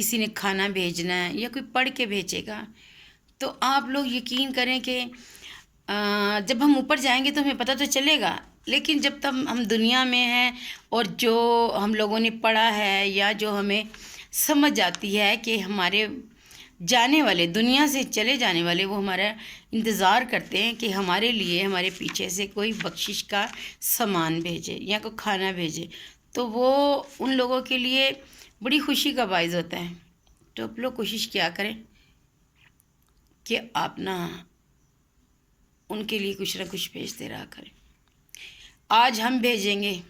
کسی نے کھانا بھیجنا ہے یا کوئی پڑھ کے بھیجے گا، تو آپ لوگ یقین کریں کہ جب ہم اوپر جائیں گے تو ہمیں پتہ تو چلے گا، لیکن جب تک ہم دنیا میں ہیں اور جو ہم لوگوں نے پڑھا ہے یا جو ہمیں سمجھ آتی ہے کہ ہمارے جانے والے، دنیا سے چلے جانے والے، وہ ہمارا انتظار کرتے ہیں کہ ہمارے لیے ہمارے پیچھے سے کوئی بخشش کا سامان بھیجے یا کوئی کھانا بھیجے، تو وہ ان لوگوں کے لیے بڑی خوشی کا باعث ہوتا ہے۔ تو آپ لوگ کوشش کیا کریں کہ آپ نا ان کے لیے کچھ نہ کچھ بھیجتے رہا کریں۔ آج ہم بھیجیں گے،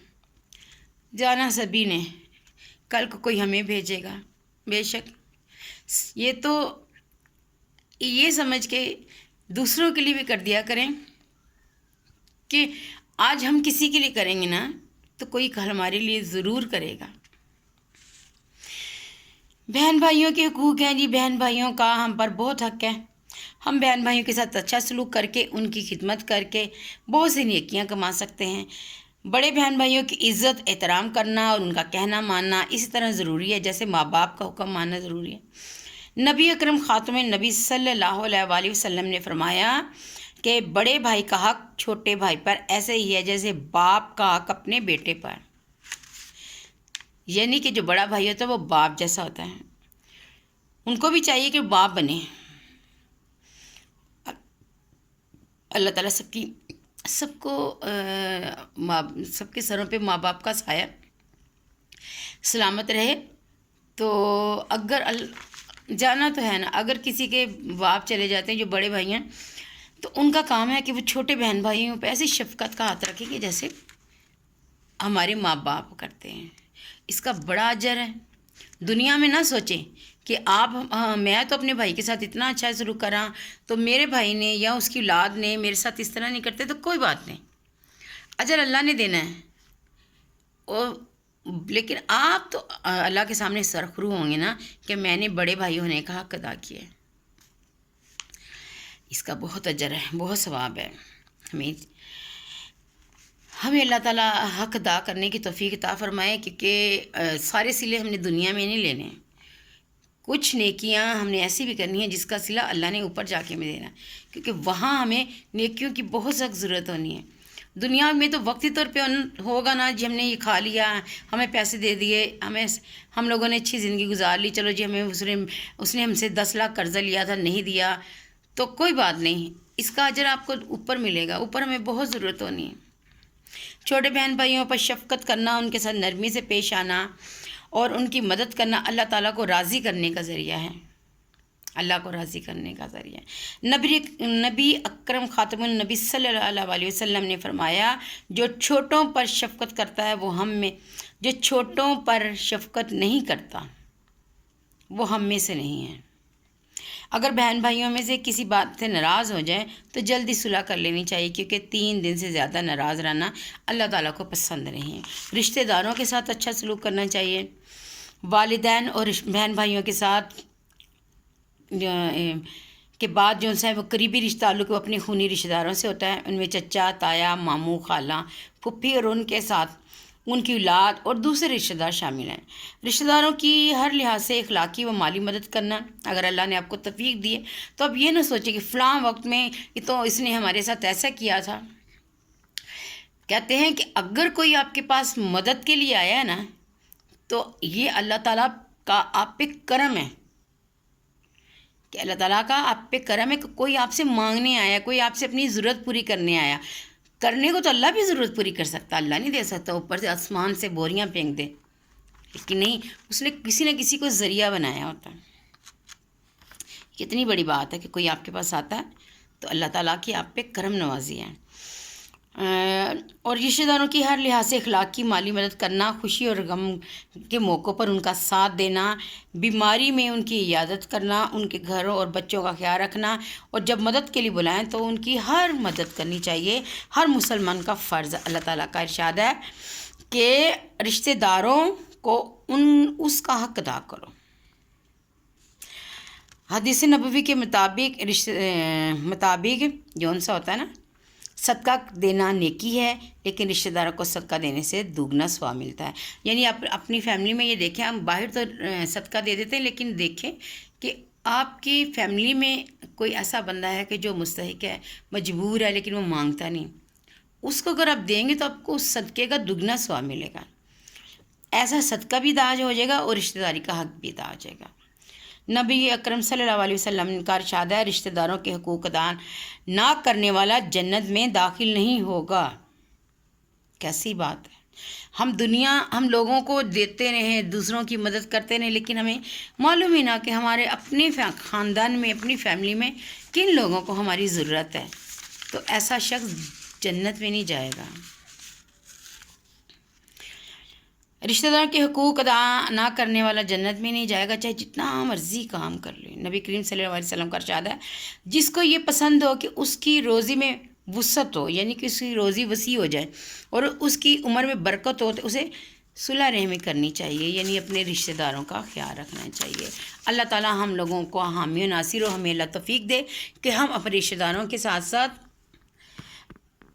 جانا سبھی نے، کل کو کوئی ہمیں بھیجے گا، بے شک۔ یہ تو یہ سمجھ کے دوسروں کے لیے بھی کر دیا کریں کہ آج ہم کسی کے لیے کریں گے نا تو کوئی کل ہمارے لیے ضرور کرے گا۔ بہن بھائیوں کے حقوق ہیں جی، بہن بھائیوں کا ہم پر بہت حق ہے۔ ہم بہن بھائیوں کے ساتھ اچھا سلوک کر کے، ان کی خدمت کر کے بہت سی نیکیاں کما سکتے ہیں۔ بڑے بہن بھائیوں کی عزت، احترام کرنا اور ان کا کہنا ماننا اسی طرح ضروری ہے جیسے ماں باپ کا حکم ماننا ضروری ہے۔ نبی اکرم خاتم نبی صلی اللہ علیہ وآلہ وسلم نے فرمایا کہ بڑے بھائی کا حق چھوٹے بھائی پر ایسے ہی ہے جیسے باپ کا حق اپنے بیٹے پر، یعنی کہ جو بڑا بھائی ہوتا ہے وہ باپ جیسا ہوتا ہے، ان کو بھی چاہیے کہ باپ بنے۔ اللہ تعالیٰ سب کو سب کے سروں پہ ماں باپ کا سایہ سلامت رہے۔ تو اگر جانا تو ہے نا، اگر کسی کے باپ چلے جاتے ہیں جو بڑے بھائی ہیں، تو ان کا کام ہے کہ وہ چھوٹے بہن بھائیوں پہ ایسی شفقت کا ہاتھ رکھیں کہ جیسے ہمارے ماں باپ کرتے ہیں۔ اس کا بڑا اجر ہے۔ دنیا میں نہ سوچیں کہ میں تو اپنے بھائی کے ساتھ اتنا اچھا سلوک کر رہا، تو میرے بھائی نے یا اس کی اولاد نے میرے ساتھ اس طرح نہیں کرتے تو کوئی بات نہیں، اجر اللہ نے دینا ہے۔ لیکن آپ تو اللہ کے سامنے سرخرو ہوں گے نا کہ میں نے بڑے بھائی ہونے کا حق ادا کیا ہے۔ اس کا بہت اجر ہے، بہت ثواب ہے۔ ہمیں اللہ تعالیٰ حق ادا کرنے کی توفیق عطا فرمائے، کیونکہ سارے صلے ہم نے دنیا میں نہیں لینے، کچھ نیکیاں ہم نے ایسی بھی کرنی ہیں جس کا صلہ اللہ نے اوپر جا کے ہمیں دینا ہے، کیونکہ وہاں ہمیں نیکیوں کی بہت سخت ضرورت ہونی ہے۔ دنیا میں تو وقتی طور پہ ہوگا نا جی، ہم نے یہ کھا لیا، ہمیں پیسے دے دیے، ہم لوگوں نے اچھی زندگی گزار لی، چلو جی ہمیں اس نے ہم سے 10 لاکھ قرضہ لیا تھا، نہیں دیا تو کوئی بات نہیں، اس کا اجر آپ کو اوپر ملے گا۔ اوپر ہمیں بہت ضرورت ہونی ہے۔ چھوٹے بہن بھائیوں پر شفقت کرنا، ان کے ساتھ نرمی سے پیش آنا اور ان کی مدد کرنا اللہ تعالیٰ کو راضی کرنے کا ذریعہ ہے، اللہ کو راضی کرنے کا ذریعہ ہے۔ نبی اکرم خاتم النبی صلی اللہ علیہ وسلم نے فرمایا، جو چھوٹوں پر شفقت کرتا ہے وہ ہم میں، جو چھوٹوں پر شفقت نہیں کرتا وہ ہم میں سے نہیں ہے۔ اگر بہن بھائیوں میں سے کسی بات سے ناراض ہو جائیں تو جلدی صلح کر لینی چاہیے، کیونکہ 3 دن سے زیادہ ناراض رہنا اللہ تعالیٰ کو پسند نہیں ہے۔ رشتہ داروں کے ساتھ اچھا سلوک کرنا چاہیے، والدین اور بہن بھائیوں کے ساتھ کے بعد جو ہے وہ قریبی رشتہ تعلق وہ اپنے خونی رشتہ داروں سے ہوتا ہے، ان میں چچا، تایا، ماموں، خالہ، پھپھی اور ان کے ساتھ ان کی اولاد اور دوسرے رشتہ دار شامل ہیں۔ رشتہ داروں کی ہر لحاظ سے اخلاقی و مالی مدد کرنا، اگر اللہ نے آپ کو توفیق دی ہے تو اب یہ نہ سوچیں کہ فلاں وقت میں تو اس نے ہمارے ساتھ ایسا کیا تھا۔ کہتے ہیں کہ اگر کوئی آپ کے پاس مدد کے لیے آیا ہے نا تو یہ اللہ تعالیٰ کا آپ پہ کرم ہے، کہ اللہ تعالیٰ کا آپ پہ کرم ہے کہ کوئی آپ سے مانگنے آیا، کوئی آپ سے اپنی ضرورت پوری کرنے آیا۔ کرنے کو تو اللہ بھی ضرورت پوری کر سکتا، اللہ نہیں دے سکتا اوپر سے آسمان سے بوریاں پھینک دے، لیکن نہیں، اس نے کسی نہ کسی کو ذریعہ بنایا ہوتا ہے۔ کتنی بڑی بات ہے کہ کوئی آپ کے پاس آتا ہے تو اللہ تعالیٰ کی آپ پہ کرم نوازی ہے۔ اور رشتہ داروں کی ہر لحاظ سے اخلاقی مالی مدد کرنا، خوشی اور غم کے موقعوں پر ان کا ساتھ دینا، بیماری میں ان کی عیادت کرنا، ان کے گھروں اور بچوں کا خیال رکھنا، اور جب مدد کے لیے بلائیں تو ان کی ہر مدد کرنی چاہیے، ہر مسلمان کا فرض۔ اللہ تعالیٰ کا ارشاد ہے کہ رشتہ داروں کو اس کا حق ادا کرو۔ حدیث نبوی کے مطابق جو ان سا ہوتا ہے نا، صدقہ دینا نیکی ہے، لیکن رشتہ داروں کو صدقہ دینے سے دوگنا ثواب ملتا ہے۔ یعنی آپ اپنی فیملی میں یہ دیکھیں، ہم باہر تو صدقہ دے دیتے ہیں، لیکن دیکھیں کہ آپ کی فیملی میں کوئی ایسا بندہ ہے کہ جو مستحق ہے، مجبور ہے، لیکن وہ مانگتا نہیں، اس کو اگر آپ دیں گے تو آپ کو اس صدقے کا دگنا ثواب ملے گا۔ ایسا صدقہ بھی ادا ہو جائے گا اور رشتہ داری کا حق بھی ادا ہو جائے گا۔ نبی اکرم صلی اللہ علیہ وسلم کا ارشاد ہے، رشتہ داروں کے حقوق ادا نہ کرنے والا جنت میں داخل نہیں ہوگا۔ کیسی بات ہے! ہم لوگوں کو دیتے رہیں، دوسروں کی مدد کرتے رہیں، لیکن ہمیں معلوم ہی نہ کہ ہمارے اپنے خاندان میں، اپنی فیملی میں کن لوگوں کو ہماری ضرورت ہے، تو ایسا شخص جنت میں نہیں جائے گا۔ رشتہ دار کے حقوق ادا نہ کرنے والا جنت میں نہیں جائے گا، چاہے جتنا مرضی کام کر لے۔ نبی کریم صلی اللہ علیہ وسلم کا ارشاد ہے، جس کو یہ پسند ہو کہ اس کی روزی میں وسعت ہو، یعنی کہ اس کی روزی وسیع ہو جائے اور اس کی عمر میں برکت ہو، تو اسے صلح رحمی کرنی چاہیے، یعنی اپنے رشتہ داروں کا خیال رکھنا چاہیے۔ اللہ تعالیٰ ہم لوگوں کو حامی و ناصر و ہمیں اللہ توفیق دے کہ ہم اپنے رشتہ داروں کے ساتھ ساتھ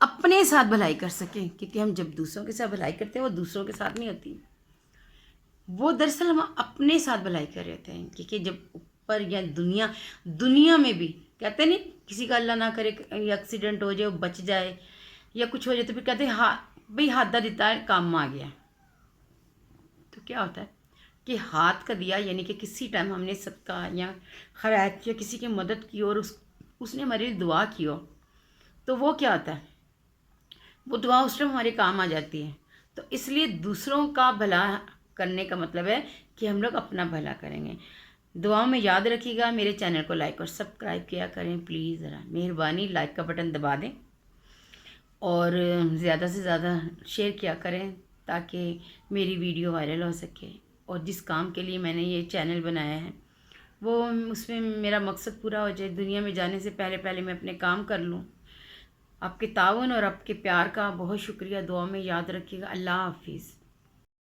اپنے ساتھ بھلائی کر سکیں، کیونکہ ہم جب دوسروں کے ساتھ بھلائی کرتے ہیں وہ دوسروں کے ساتھ نہیں ہوتی، وہ دراصل ہم اپنے ساتھ بھلائی کر رہتے ہیں۔ کیونکہ جب اوپر یا دنیا میں بھی کہتے ہیں نہیں، کسی کا اللہ نہ کرے ایکسیڈنٹ ہو جائے، وہ بچ جائے یا کچھ ہو جائے، تو پھر کہتے ہیں بھئی ہاتھ دا دیتا ہے کام میں آ گیا۔ تو کیا ہوتا ہے کہ ہاتھ کا دیا، یعنی کہ کسی ٹائم ہم نے صدقہ یا خیرات یا کسی کی مدد کی اور اس نے ہمارے لیے دعا کی ہو، تو وہ کیا ہوتا ہے، وہ دعا اس ٹائم ہمارے کام آ جاتی ہے۔ تو اس لیے دوسروں کا بھلا کرنے کا مطلب ہے کہ ہم لوگ اپنا بھلا کریں گے۔ دعاؤں میں یاد رکھیے گا، میرے چینل کو لائک اور سبسکرائب کیا کریں پلیز، ذرا مہربانی لائک کا بٹن دبا دیں اور زیادہ سے زیادہ شیئر کیا کریں تاکہ میری ویڈیو وائرل ہو سکے، اور جس کام کے لیے میں نے یہ چینل بنایا ہے وہ اس میں میرا مقصد پورا ہو جائے، دنیا میں جانے سے پہلے میں اپنے کام کر لوں۔ آپ کے تعاون اور آپ کے پیار کا بہت شکریہ، دعا میں یاد رکھیے گا۔ اللہ حافظ۔